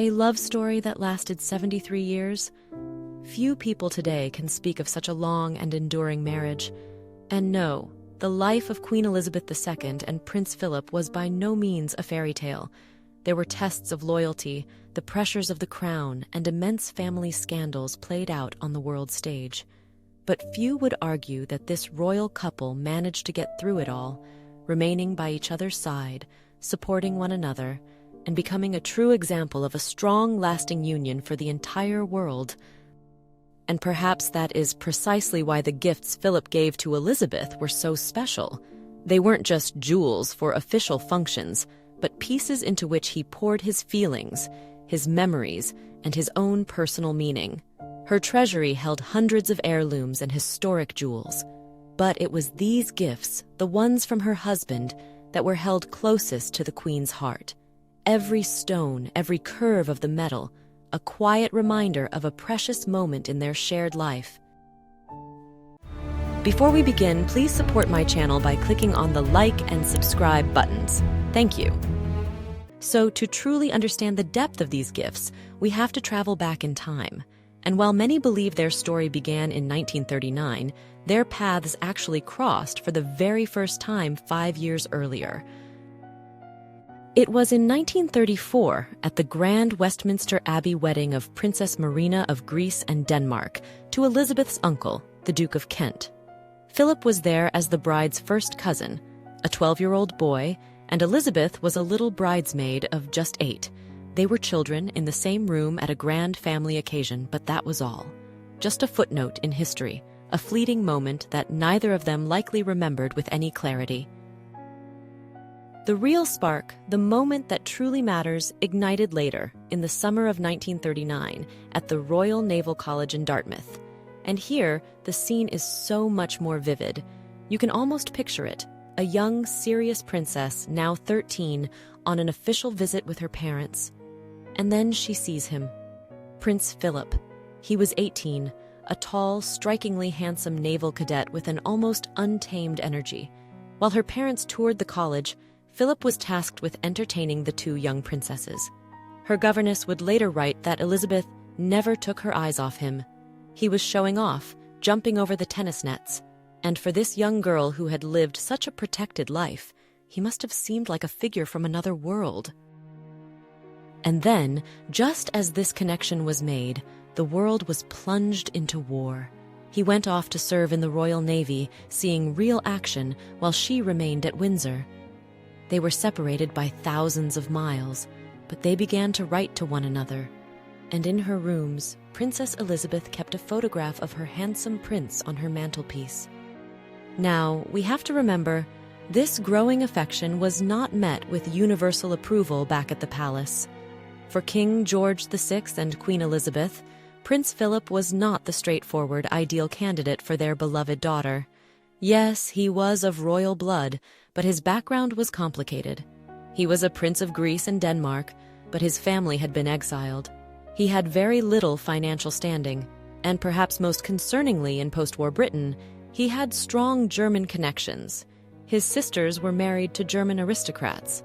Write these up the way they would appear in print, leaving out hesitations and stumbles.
A love story that lasted 73 years? Few people today can speak of such a long and enduring marriage. And no, the life of Queen Elizabeth II and Prince Philip was by no means a fairy tale. There were tests of loyalty, the pressures of the crown, and immense family scandals played out on the world stage. But few would argue that this royal couple managed to get through it all, remaining by each other's side, supporting one another, and becoming a true example of a strong, lasting union for the entire world. And perhaps that is precisely why the gifts Philip gave to Elizabeth were so special. They weren't just jewels for official functions, but pieces into which he poured his feelings, his memories, and his own personal meaning. Her treasury held hundreds of heirlooms and historic jewels. But it was these gifts, the ones from her husband, that were held closest to the Queen's heart. Every stone, every curve of the metal, a quiet reminder of a precious moment in their shared life. Before we begin, please support my channel by clicking on the like and subscribe buttons. Thank you. So, to truly understand the depth of these gifts, we have to travel back in time. And while many believe their story began in 1939, their paths actually crossed for the very first time 5 years earlier. It was in 1934, at the grand Westminster Abbey wedding of Princess Marina of Greece and Denmark to Elizabeth's uncle, the Duke of Kent. Philip was there as the bride's first cousin, a 12-year-old boy, and Elizabeth was a little bridesmaid of just 8. They were children in the same room at a grand family occasion, but that was all. Just a footnote in history, a fleeting moment that neither of them likely remembered with any clarity. The real spark, the moment that truly matters, ignited later, in the summer of 1939, at the Royal Naval College in Dartmouth. And here, the scene is so much more vivid. You can almost picture it, a young, serious princess, now 13, on an official visit with her parents. And then she sees him. Prince Philip. He was 18, a tall, strikingly handsome naval cadet with an almost untamed energy. While her parents toured the college, Philip was tasked with entertaining the two young princesses. Her governess would later write that Elizabeth never took her eyes off him. He was showing off, jumping over the tennis nets, and for this young girl who had lived such a protected life, he must have seemed like a figure from another world. And then, just as this connection was made, the world was plunged into war. He went off to serve in the Royal Navy, seeing real action, while she remained at Windsor. They were separated by thousands of miles, but they began to write to one another. And in her rooms, Princess Elizabeth kept a photograph of her handsome prince on her mantelpiece. Now, we have to remember, this growing affection was not met with universal approval back at the palace. For King George VI and Queen Elizabeth, Prince Philip was not the straightforward, ideal candidate for their beloved daughter. Yes, he was of royal blood, but his background was complicated. He was a prince of Greece and Denmark, but his family had been exiled. He had very little financial standing, and perhaps most concerningly in post-war Britain, he had strong German connections. His sisters were married to German aristocrats.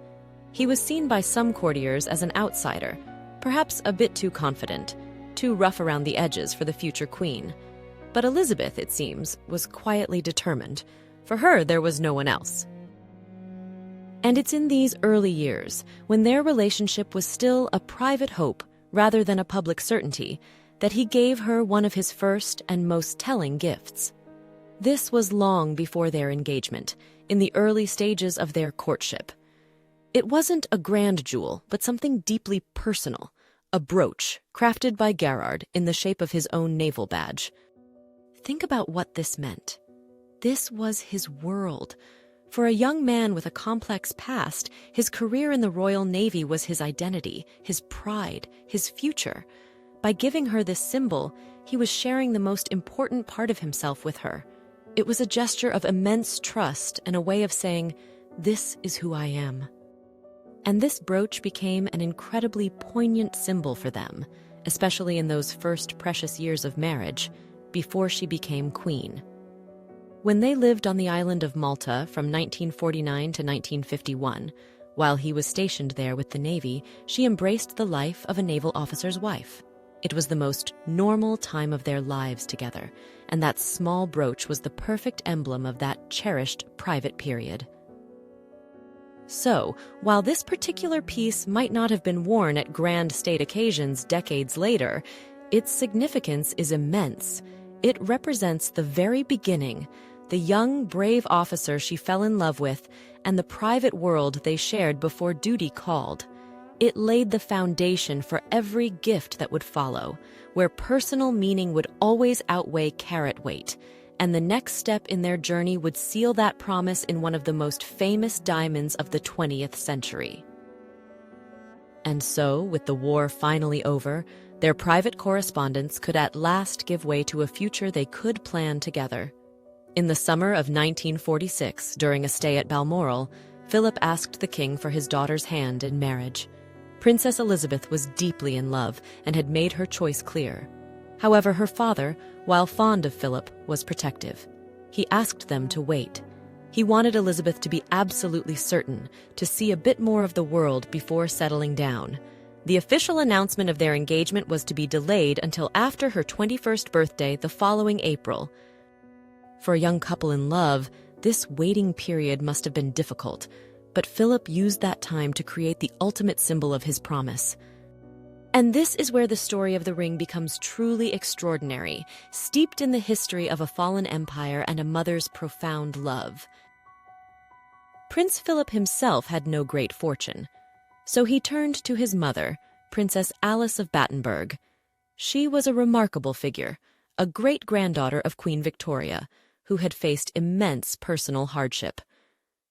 He was seen by some courtiers as an outsider, perhaps a bit too confident, too rough around the edges for the future queen. But Elizabeth, it seems, was quietly determined. For her, there was no one else. And it's in these early years, when their relationship was still a private hope rather than a public certainty, that he gave her one of his first and most telling gifts. This was long before their engagement, in the early stages of their courtship. It wasn't a grand jewel, but something deeply personal, a brooch crafted by Gerard in the shape of his own naval badge. Think about what this meant. This was his world. For a young man with a complex past, his career in the Royal Navy was his identity, his pride, his future. By giving her this symbol, he was sharing the most important part of himself with her. It was a gesture of immense trust and a way of saying, "This is who I am." And this brooch became an incredibly poignant symbol for them, especially in those first precious years of marriage, before she became queen. When they lived on the island of Malta from 1949 to 1951, While he was stationed there with the Navy, she embraced the life of a naval officer's wife. It was the most normal time of their lives together, and that small brooch was the perfect emblem of that cherished private period. So, while this particular piece might not have been worn at grand state occasions decades later, its significance is immense. It represents the very beginning, the young, brave officer she fell in love with, and the private world they shared before duty called. It laid the foundation for every gift that would follow, where personal meaning would always outweigh carat weight, and the next step in their journey would seal that promise in one of the most famous diamonds of the 20th century. And so, with the war finally over, their private correspondence could at last give way to a future they could plan together. In the summer of 1946, during a stay at Balmoral, Philip asked the king for his daughter's hand in marriage. Princess Elizabeth was deeply in love and had made her choice clear. However, her father, while fond of Philip, was protective. He asked them to wait. He wanted Elizabeth to be absolutely certain, to see a bit more of the world before settling down. The official announcement of their engagement was to be delayed until after her 21st birthday the following April. For a young couple in love, this waiting period must have been difficult, but Philip used that time to create the ultimate symbol of his promise. And this is where the story of the ring becomes truly extraordinary, steeped in the history of a fallen empire and a mother's profound love. Prince Philip himself had no great fortune, so he turned to his mother, Princess Alice of Battenberg. She was a remarkable figure, a great-granddaughter of Queen Victoria, who had faced immense personal hardship.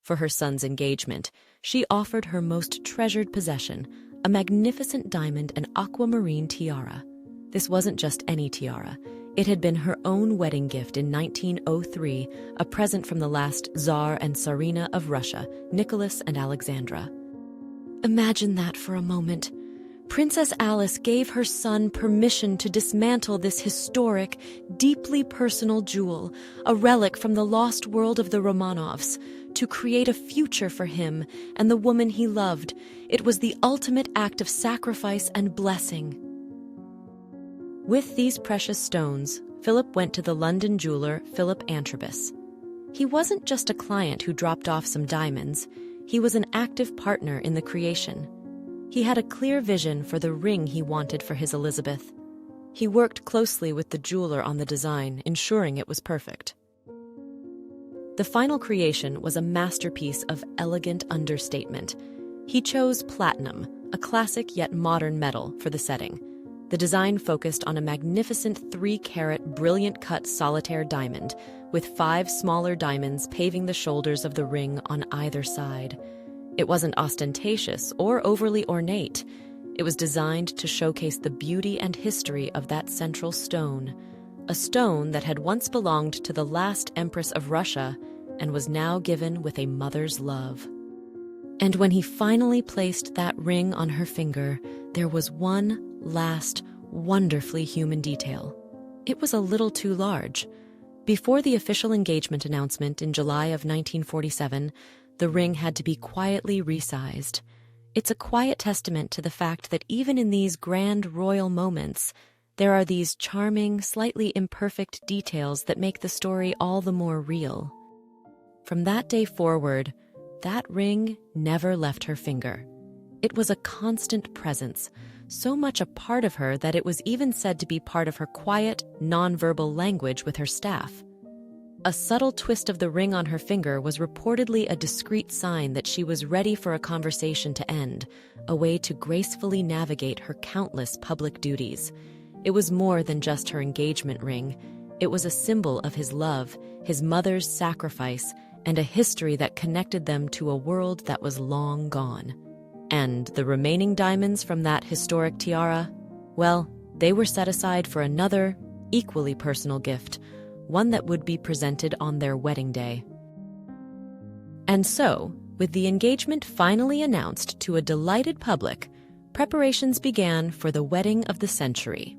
For her son's engagement, she offered her most treasured possession, a magnificent diamond and aquamarine tiara. This wasn't just any tiara. It had been her own wedding gift in 1903, a present from the last Tsar and Tsarina of Russia, Nicholas and Alexandra. Imagine that for a moment. Princess Alice gave her son permission to dismantle this historic, deeply personal jewel, a relic from the lost world of the Romanovs, to create a future for him and the woman he loved. It was the ultimate act of sacrifice and blessing. With these precious stones, Philip went to the London jeweler Philip Antrobus. He wasn't just a client who dropped off some diamonds. He was an active partner in the creation. He had a clear vision for the ring he wanted for his Elizabeth. He worked closely with the jeweler on the design, ensuring it was perfect. The final creation was a masterpiece of elegant understatement. He chose platinum, a classic yet modern metal, for the setting. The design focused on a magnificent 3-carat, brilliant-cut solitaire diamond, with 5 smaller diamonds paving the shoulders of the ring on either side. It wasn't ostentatious or overly ornate. It was designed to showcase the beauty and history of that central stone, a stone that had once belonged to the last Empress of Russia and was now given with a mother's love. And when he finally placed that ring on her finger, there was one last, wonderfully human detail. It was a little too large. Before the official engagement announcement in July of 1947, the ring had to be quietly resized. It's a quiet testament to the fact that even in these grand royal moments, there are these charming, slightly imperfect details that make the story all the more real. From that day forward, that ring never left her finger. It was a constant presence, so much a part of her that it was even said to be part of her quiet, nonverbal language with her staff. A subtle twist of the ring on her finger was reportedly a discreet sign that she was ready for a conversation to end, a way to gracefully navigate her countless public duties. It was more than just her engagement ring. It was a symbol of his love, his mother's sacrifice, and a history that connected them to a world that was long gone. And the remaining diamonds from that historic tiara, well, they were set aside for another, equally personal gift, one that would be presented on their wedding day. And so, with the engagement finally announced to a delighted public, preparations began for the wedding of the century.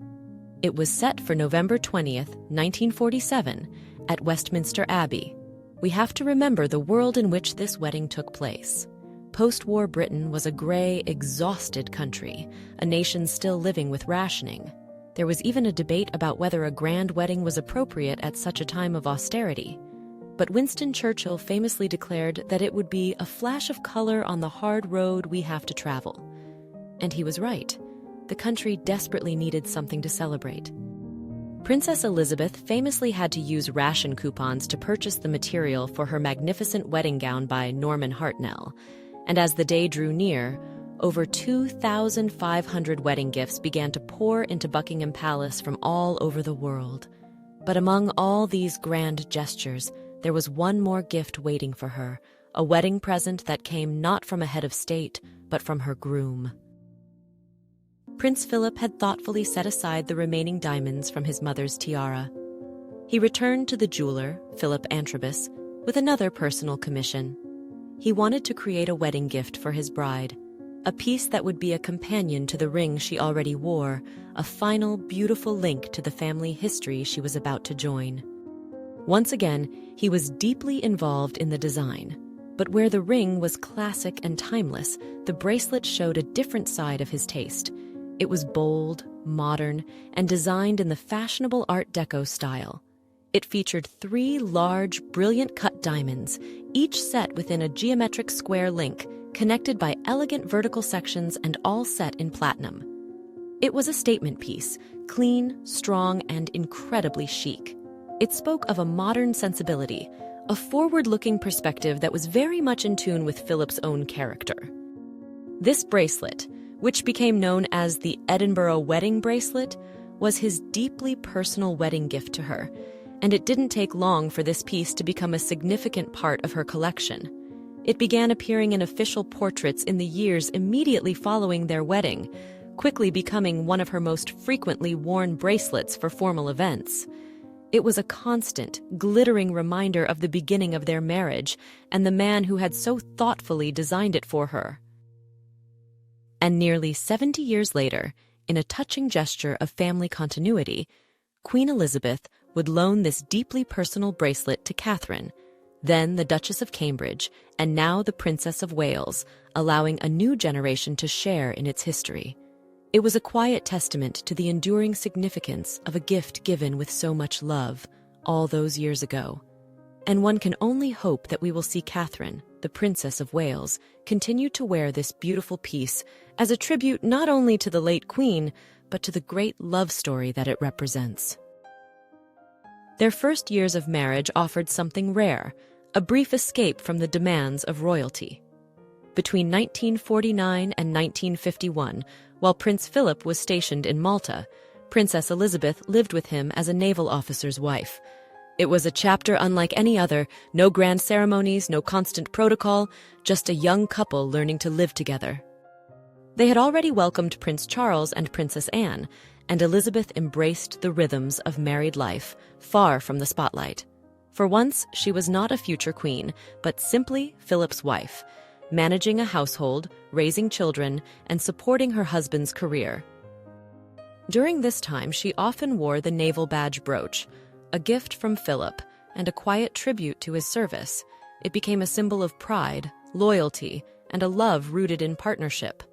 It was set for November 20th, 1947, at Westminster Abbey. We have to remember the world in which this wedding took place. Post-war Britain was a gray, exhausted country, a nation still living with rationing. There was even a debate about whether a grand wedding was appropriate at such a time of austerity. But Winston Churchill famously declared that it would be a flash of color on the hard road we have to travel. And he was right. The country desperately needed something to celebrate. Princess Elizabeth famously had to use ration coupons to purchase the material for her magnificent wedding gown by Norman Hartnell. And as the day drew near, over 2,500 wedding gifts began to pour into Buckingham Palace from all over the world. But among all these grand gestures, there was one more gift waiting for her, a wedding present that came not from a head of state, but from her groom. Prince Philip had thoughtfully set aside the remaining diamonds from his mother's tiara. He returned to the jeweler, Philip Antrobus, with another personal commission. He wanted to create a wedding gift for his bride, a piece that would be a companion to the ring she already wore, a final, beautiful link to the family history she was about to join. Once again, he was deeply involved in the design, but where the ring was classic and timeless, the bracelet showed a different side of his taste. It was bold, modern, and designed in the fashionable Art Deco style. It featured 3 large, brilliant-cut diamonds, each set within a geometric square link, connected by elegant vertical sections and all set in platinum. It was a statement piece, clean, strong, and incredibly chic. It spoke of a modern sensibility, a forward-looking perspective that was very much in tune with Philip's own character. This bracelet, which became known as the Edinburgh Wedding Bracelet, was his deeply personal wedding gift to her, and it didn't take long for this piece to become a significant part of her collection. It began appearing in official portraits in the years immediately following their wedding, quickly becoming one of her most frequently worn bracelets for formal events. It was a constant, glittering reminder of the beginning of their marriage and the man who had so thoughtfully designed it for her. And nearly 70 years later, in a touching gesture of family continuity, Queen Elizabeth would loan this deeply personal bracelet to Catherine, then the Duchess of Cambridge, and now the Princess of Wales, allowing a new generation to share in its history. It was a quiet testament to the enduring significance of a gift given with so much love all those years ago. And one can only hope that we will see Catherine, the Princess of Wales, continue to wear this beautiful piece as a tribute not only to the late Queen, but to the great love story that it represents. Their first years of marriage offered something rare, a brief escape from the demands of royalty. Between 1949 and 1951, while Prince Philip was stationed in Malta, Princess Elizabeth lived with him as a naval officer's wife. It was a chapter unlike any other, no grand ceremonies, no constant protocol, just a young couple learning to live together. They had already welcomed Prince Charles and Princess Anne, and Elizabeth embraced the rhythms of married life, far from the spotlight. For once, she was not a future queen, but simply Philip's wife, managing a household, raising children, and supporting her husband's career. During this time, she often wore the naval badge brooch, a gift from Philip, and a quiet tribute to his service. It became a symbol of pride, loyalty, and a love rooted in partnership.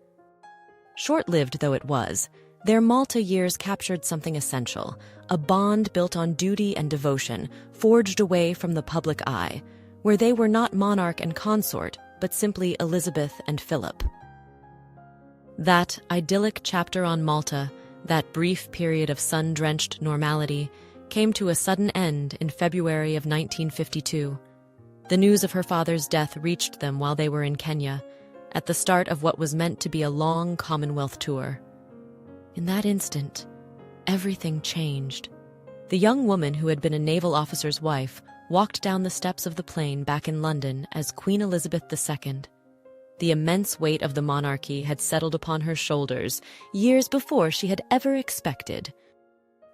Short-lived though it was, their Malta years captured something essential, a bond built on duty and devotion, forged away from the public eye, where they were not monarch and consort, but simply Elizabeth and Philip. That idyllic chapter on Malta, that brief period of sun-drenched normality, came to a sudden end in February of 1952. The news of her father's death reached them while they were in Kenya, at the start of what was meant to be a long Commonwealth tour. In that instant, everything changed. The young woman who had been a naval officer's wife walked down the steps of the plane back in London as Queen Elizabeth II. The immense weight of the monarchy had settled upon her shoulders years before she had ever expected.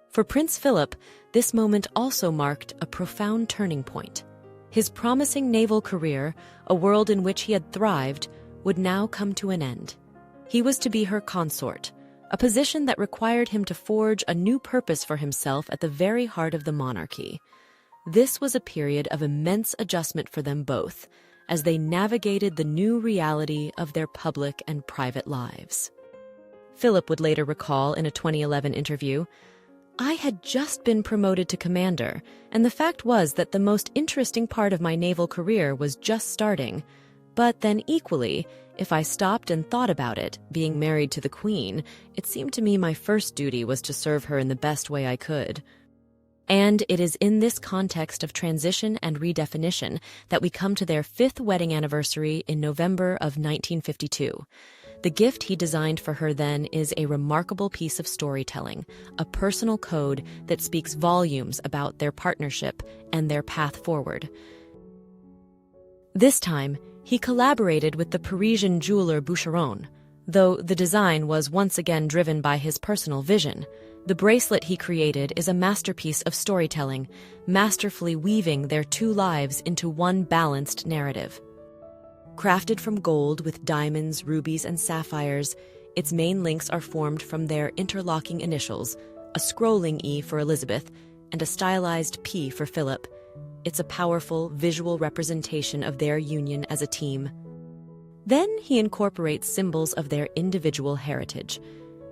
For Prince Philip, this moment also marked a profound turning point. His promising naval career, a world in which he had thrived, would now come to an end. He was to be her consort, a position that required him to forge a new purpose for himself at the very heart of the monarchy. This was a period of immense adjustment for them both, as they navigated the new reality of their public and private lives. Philip would later recall in a 2011 interview, "I had just been promoted to commander, and the fact was that the most interesting part of my naval career was just starting. But then equally, if I stopped and thought about it, being married to the Queen, it seemed to me my first duty was to serve her in the best way I could." And it is in this context of transition and redefinition that we come to their 5th wedding anniversary in November of 1952. The gift he designed for her then is a remarkable piece of storytelling, a personal code that speaks volumes about their partnership and their path forward. This time, he collaborated with the Parisian jeweler Boucheron, though the design was once again driven by his personal vision. The bracelet he created is a masterpiece of storytelling, masterfully weaving their two lives into one balanced narrative. Crafted from gold with diamonds, rubies, and sapphires, its main links are formed from their interlocking initials, a scrolling E for Elizabeth and a stylized P for Philip. It's a powerful visual representation of their union as a team. Then he incorporates symbols of their individual heritage.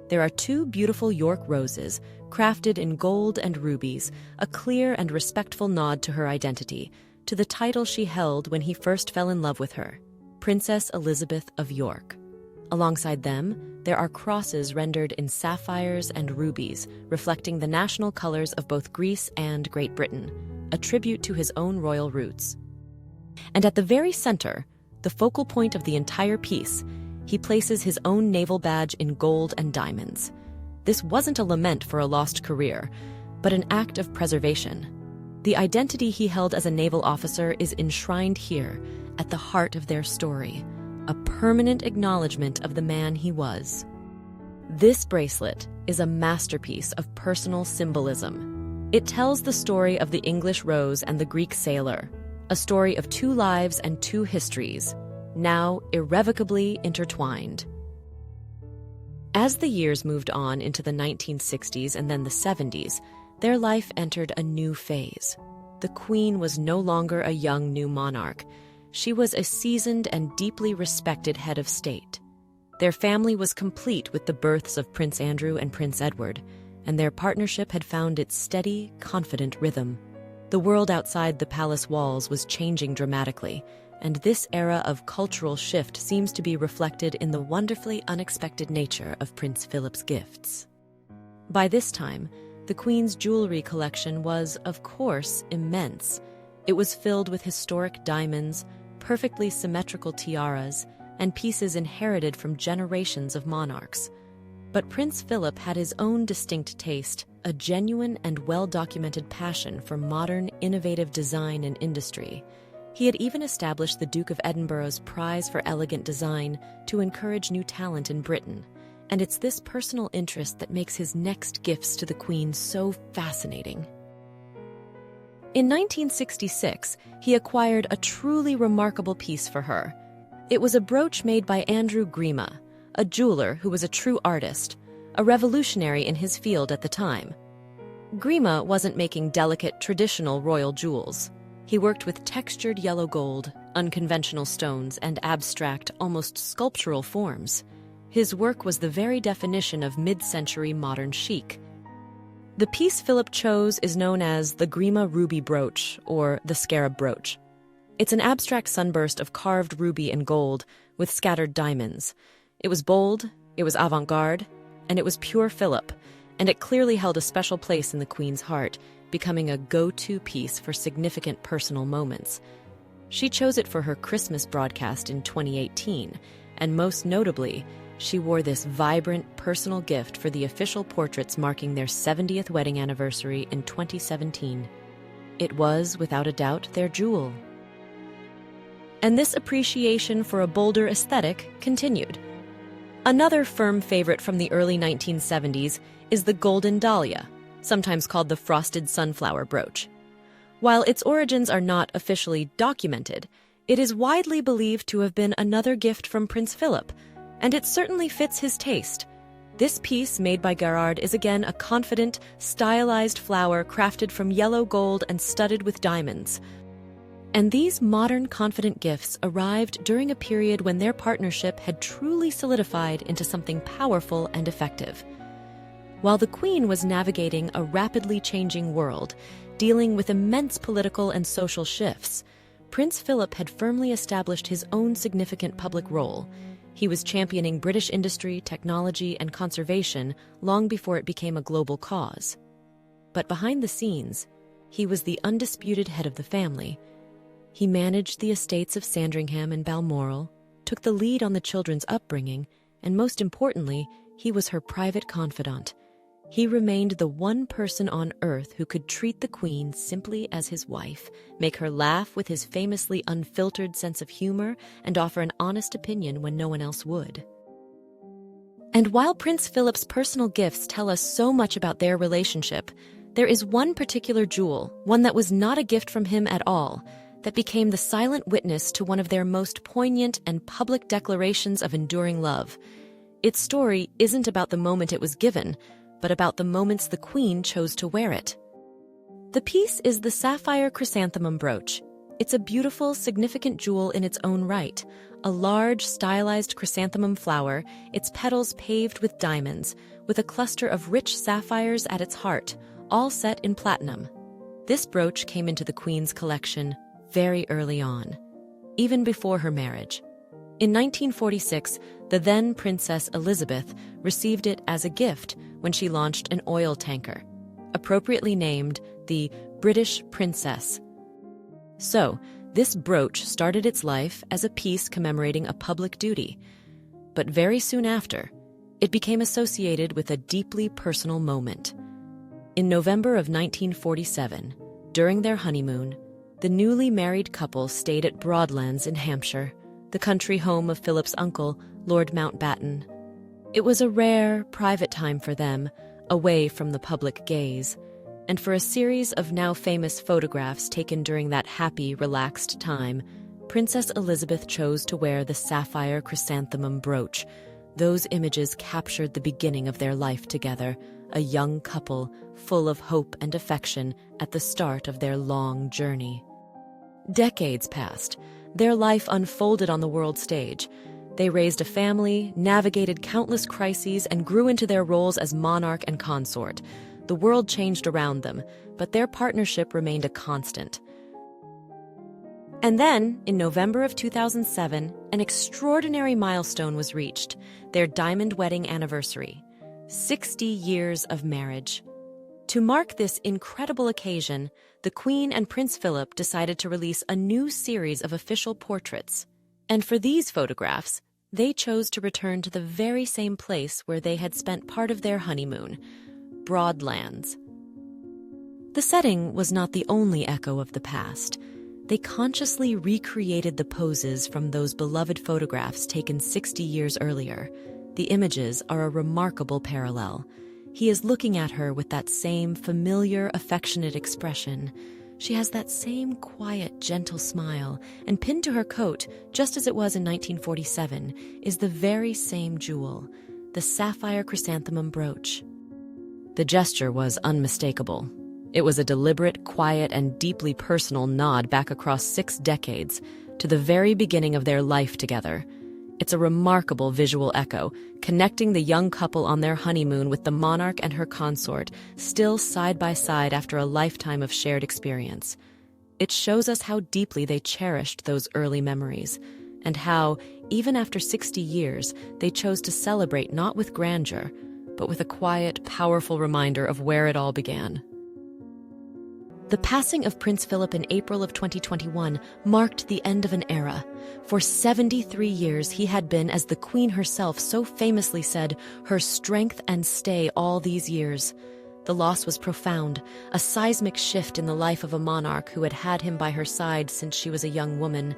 There are 2 beautiful York roses, crafted in gold and rubies, a clear and respectful nod to her identity, to the title she held when he first fell in love with her, Princess Elizabeth of York. Alongside them, there are crosses rendered in sapphires and rubies, reflecting the national colors of both Greece and Great Britain, a tribute to his own royal roots. And at the very center, the focal point of the entire piece, he places his own naval badge in gold and diamonds. This wasn't a lament for a lost career, but an act of preservation. The identity he held as a naval officer is enshrined here, at the heart of their story, a permanent acknowledgement of the man he was. This bracelet is a masterpiece of personal symbolism. It tells the story of the English rose and the Greek sailor, a story of 2 lives and 2 histories, now irrevocably intertwined. As the years moved on into the 1960s and then the 70s, their life entered a new phase. The Queen was no longer a young new monarch. She was a seasoned and deeply respected head of state. Their family was complete with the births of Prince Andrew and Prince Edward, and their partnership had found its steady, confident rhythm. The world outside the palace walls was changing dramatically, and this era of cultural shift seems to be reflected in the wonderfully unexpected nature of Prince Philip's gifts. By this time, the Queen's jewelry collection was, of course, immense. It was filled with historic diamonds, perfectly symmetrical tiaras, and pieces inherited from generations of monarchs. But Prince Philip had his own distinct taste, a genuine and well-documented passion for modern, innovative design and industry. He had even established the Duke of Edinburgh's Prize for Elegant Design to encourage new talent in Britain, and it's this personal interest that makes his next gifts to the Queen so fascinating. In 1966, he acquired a truly remarkable piece for her. It was a brooch made by Andrew Grima, a jeweler who was a true artist, a revolutionary in his field at the time. Grima wasn't making delicate, traditional royal jewels. He worked with textured yellow gold, unconventional stones, and abstract, almost sculptural forms. His work was the very definition of mid-century modern chic. The piece Philip chose is known as the Grima Ruby Brooch, or the Scarab Brooch. It's an abstract sunburst of carved ruby and gold with scattered diamonds. It was bold, it was avant-garde, and it was pure Philip, and it clearly held a special place in the Queen's heart, becoming a go-to piece for significant personal moments. She chose it for her Christmas broadcast in 2018, and most notably, she wore this vibrant personal gift for the official portraits marking their 70th wedding anniversary in 2017. It was, without a doubt, their jewel. And this appreciation for a bolder aesthetic continued. Another firm favorite from the early 1970s is the Golden Dahlia, sometimes called the Frosted Sunflower Brooch. While its origins are not officially documented, it is widely believed to have been another gift from Prince Philip, and it certainly fits his taste. This piece, made by Garrard, is again a confident, stylized flower crafted from yellow gold and studded with diamonds. And these modern, confident gifts arrived during a period when their partnership had truly solidified into something powerful and effective. While the Queen was navigating a rapidly changing world, dealing with immense political and social shifts, Prince Philip had firmly established his own significant public role. He was championing British industry, technology, and conservation long before it became a global cause. But behind the scenes, he was the undisputed head of the family. He managed the estates of Sandringham and Balmoral, took the lead on the children's upbringing, and most importantly, he was her private confidant. He remained the one person on earth who could treat the Queen simply as his wife, make her laugh with his famously unfiltered sense of humor, and offer an honest opinion when no one else would. And while Prince Philip's personal gifts tell us so much about their relationship, there is one particular jewel, one that was not a gift from him at all, that became the silent witness to one of their most poignant and public declarations of enduring love. Its story isn't about the moment it was given, but about the moments the Queen chose to wear it. The piece is the sapphire chrysanthemum brooch. It's a beautiful, significant jewel in its own right, a large, stylized chrysanthemum flower, its petals paved with diamonds, with a cluster of rich sapphires at its heart, all set in platinum. This brooch came into the Queen's collection very early on, even before her marriage. In 1946, the then Princess Elizabeth received it as a gift when she launched an oil tanker, appropriately named the British Princess. So, this brooch started its life as a piece commemorating a public duty, but very soon after, it became associated with a deeply personal moment. In November of 1947, during their honeymoon, the newly married couple stayed at Broadlands in Hampshire, the country home of Philip's uncle, Lord Mountbatten. It was a rare, private time for them, away from the public gaze, and for a series of now famous photographs taken during that happy, relaxed time, Princess Elizabeth chose to wear the sapphire chrysanthemum brooch. Those images captured the beginning of their life together, a young couple full of hope and affection at the start of their long journey. Decades passed. Their life unfolded on the world stage. They raised a family, navigated countless crises, and grew into their roles as monarch and consort. The world changed around them, but their partnership remained a constant. And then, in November of 2007, an extraordinary milestone was reached, their diamond wedding anniversary, 60 years of marriage. To mark this incredible occasion, the Queen and Prince Philip decided to release a new series of official portraits. And for these photographs, they chose to return to the very same place where they had spent part of their honeymoon, Broadlands. The setting was not the only echo of the past. They consciously recreated the poses from those beloved photographs taken 60 years earlier. The images are a remarkable parallel. He is looking at her with that same familiar, affectionate expression. She has that same quiet, gentle smile, and pinned to her coat, just as it was in 1947, is the very same jewel, the sapphire chrysanthemum brooch. The gesture was unmistakable. It was a deliberate, quiet, and deeply personal nod back across 6 decades, to the very beginning of their life together. It's a remarkable visual echo, connecting the young couple on their honeymoon with the monarch and her consort, still side by side after a lifetime of shared experience. It shows us how deeply they cherished those early memories, and how, even after 60 years, they chose to celebrate not with grandeur, but with a quiet, powerful reminder of where it all began. The passing of Prince Philip in April of 2021 marked the end of an era. For 73 years, he had been, as the Queen herself so famously said, her strength and stay all these years. The loss was profound, a seismic shift in the life of a monarch who had had him by her side since she was a young woman.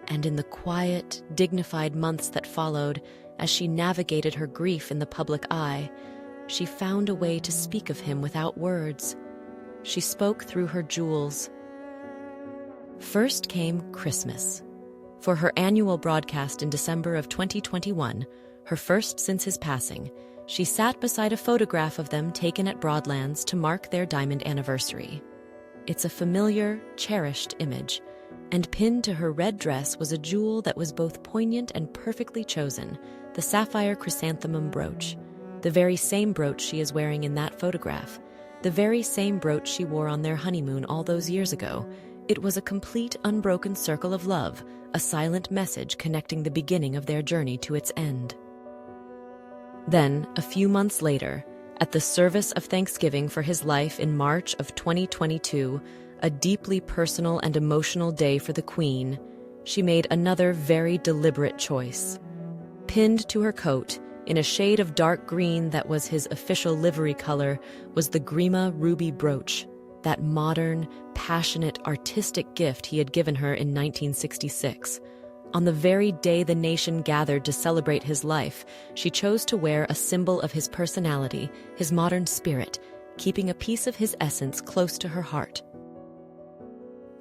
And in the quiet, dignified months that followed, as she navigated her grief in the public eye, she found a way to speak of him without words. She spoke through her jewels. First came Christmas. For her annual broadcast in December of 2021, her first since his passing, she sat beside a photograph of them taken at Broadlands to mark their diamond anniversary. It's a familiar, cherished image, and pinned to her red dress was a jewel that was both poignant and perfectly chosen, the sapphire chrysanthemum brooch, the very same brooch she is wearing in that photograph, the very same brooch she wore on their honeymoon all those years ago. It was a complete, unbroken circle of love, a silent message connecting the beginning of their journey to its end. Then, a few months later, at the service of Thanksgiving for his life in March of 2022, a deeply personal and emotional day for the Queen, she made another very deliberate choice. Pinned to her coat, in a shade of dark green that was his official livery color, was the Grima ruby brooch, that modern, passionate, artistic gift he had given her in 1966. On the very day the nation gathered to celebrate his life, she chose to wear a symbol of his personality, his modern spirit, keeping a piece of his essence close to her heart.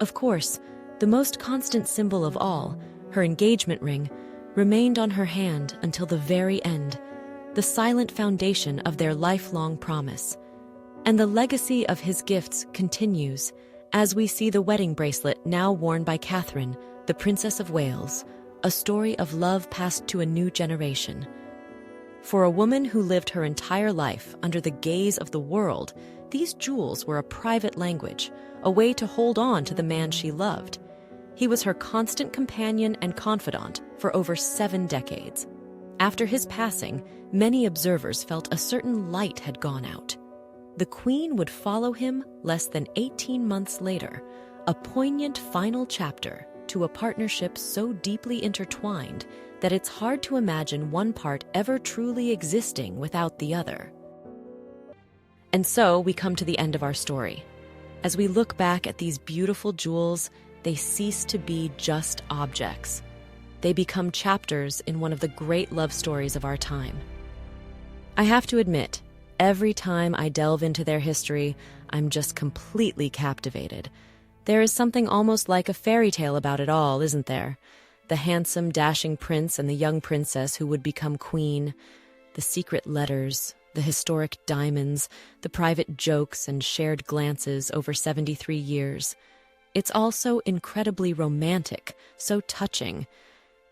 Of course, the most constant symbol of all, her engagement ring, remained on her hand until the very end, the silent foundation of their lifelong promise. And the legacy of his gifts continues, as we see the wedding bracelet now worn by Catherine, the Princess of Wales, a story of love passed to a new generation. For a woman who lived her entire life under the gaze of the world, these jewels were a private language, a way to hold on to the man she loved. He was her constant companion and confidant for over 7 decades. After his passing, many observers felt a certain light had gone out. The Queen would follow him less than 18 months later, a poignant final chapter to a partnership so deeply intertwined that it's hard to imagine one part ever truly existing without the other. And so we come to the end of our story. As we look back at these beautiful jewels, they cease to be just objects. They become chapters in one of the great love stories of our time. I have to admit, every time I delve into their history, I'm just completely captivated. There is something almost like a fairy tale about it all, isn't there? The handsome, dashing prince and the young princess who would become queen, the secret letters, the historic diamonds, the private jokes and shared glances over 73 years. It's all so incredibly romantic, so touching.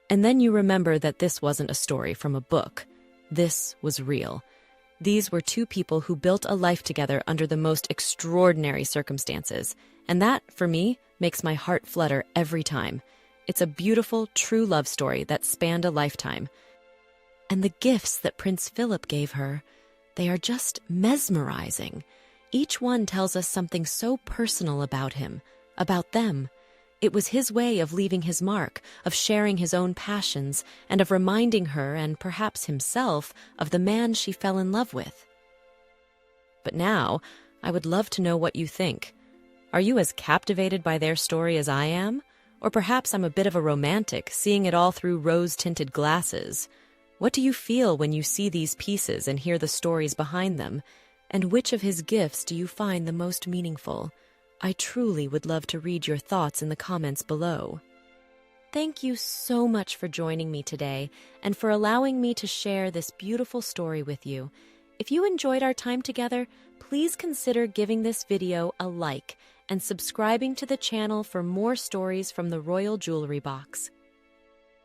And then you remember that this wasn't a story from a book. This was real. These were two people who built a life together under the most extraordinary circumstances. And that, for me, makes my heart flutter every time. It's a beautiful, true love story that spanned a lifetime. And the gifts that Prince Philip gave her, they are just mesmerizing. Each one tells us something so personal about him, about them. It was his way of leaving his mark, of sharing his own passions, and of reminding her, and perhaps himself, of the man she fell in love with. But now, I would love to know what you think. Are you as captivated by their story as I am? Or perhaps I'm a bit of a romantic, seeing it all through rose-tinted glasses. What do you feel when you see these pieces and hear the stories behind them? And which of his gifts do you find the most meaningful? I truly would love to read your thoughts in the comments below. Thank you so much for joining me today and for allowing me to share this beautiful story with you. If you enjoyed our time together, please consider giving this video a like and subscribing to the channel for more stories from the Royal Jewelry Box.